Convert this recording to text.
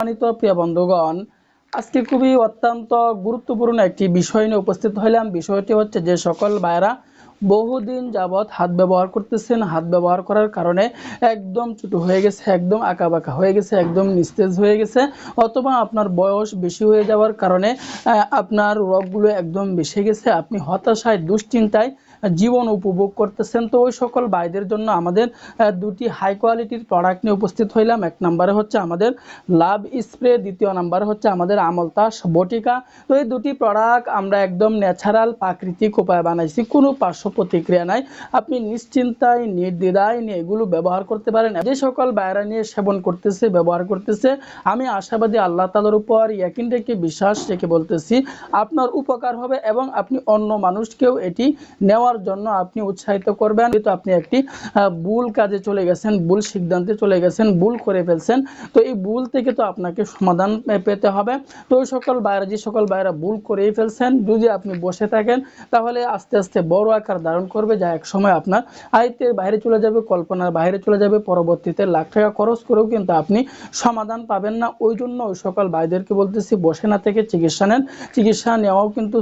সম্মানিত প্রিয় বন্ধুগণ, আজকে খুবই অত্যন্ত গুরুত্বপূর্ণ একটি বিষয় নিয়ে উপস্থিত হলাম। বিষয়টি হচ্ছে যে সকল ভাইরা বহুদিন যাবৎ হাত ব্যবহার করতেছেন, হাত ব্যবহার করার কারণে একদম ছোটো হয়ে গেছে, একদম আঁকাবাঁকা হয়ে গেছে, একদম নিস্তেজ হয়ে গেছে, অথবা আপনার বয়স বেশি হয়ে যাওয়ার কারণে আপনার রোগগুলো একদম বেশি গেছে, আপনি হতাশায় দুশ্চিন্তায় জীবন উপভোগ করতেছেন। তো ওই সকল ভাইদের জন্য আমাদের দুটি হাই কোয়ালিটির প্রোডাক্ট নিয়ে উপস্থিত হইলাম। এক নম্বরে হচ্ছে আমাদের লাভ স্প্রে, দ্বিতীয় নম্বরে হচ্ছে আমাদের আমলতাস বটিকা। তো এই দুটি প্রোডাক্ট আমরা একদম ন্যাচারাল প্রাকৃতিক উপায়ে বানাইছি, কোনো পার্শ্ব প্রতিক্রিয়া নাই। আপনি নিশ্চিন্তায় নির্দ্বিধায় নিয়ে এগুলো ব্যবহার করতে পারেন। যে সকল বাইরা নিয়ে সেবন করতেছে, ব্যবহার করতেছে, আমি আশাবাদী আল্লাহ তাআলার উপর ইয়াকিন রেখে, বিশ্বাস রেখে বলতেছি আপনার উপকার হবে এবং আপনি অন্য মানুষকেও এটি নেওয়ার জন্য আপনি উৎসাহিত করবেন। যেহেতু আপনি একটি ভুল কাজে চলে গেছেন, ভুল সিদ্ধান্তে চলে গেছেন, ভুল করে ফেলছেন, তো এই ভুল থেকে তো আপনাকে সমাধান পেতে হবে। তো ওই সকল বাইরা, যে সকল বাইরা ভুল করেই ফেলছেন, যদি আপনি বসে থাকেন তাহলে আস্তে আস্তে বড় আকার ধারণ করবে, যা এক সময় আপনার আয়ত্তের বাইরে চলে যাবে, কল্পনার বাইরে চলে যাবে। পরবর্তীতে লাখ টাকা খরচ করেও কিন্তু আপনি সমাধান পাবেন না। ওই জন্য ওই সকল ভাইদেরকে বলতেছি, বসে না থেকে চিকিৎসা নেন। চিকিৎসা নেওয়াও কিন্তু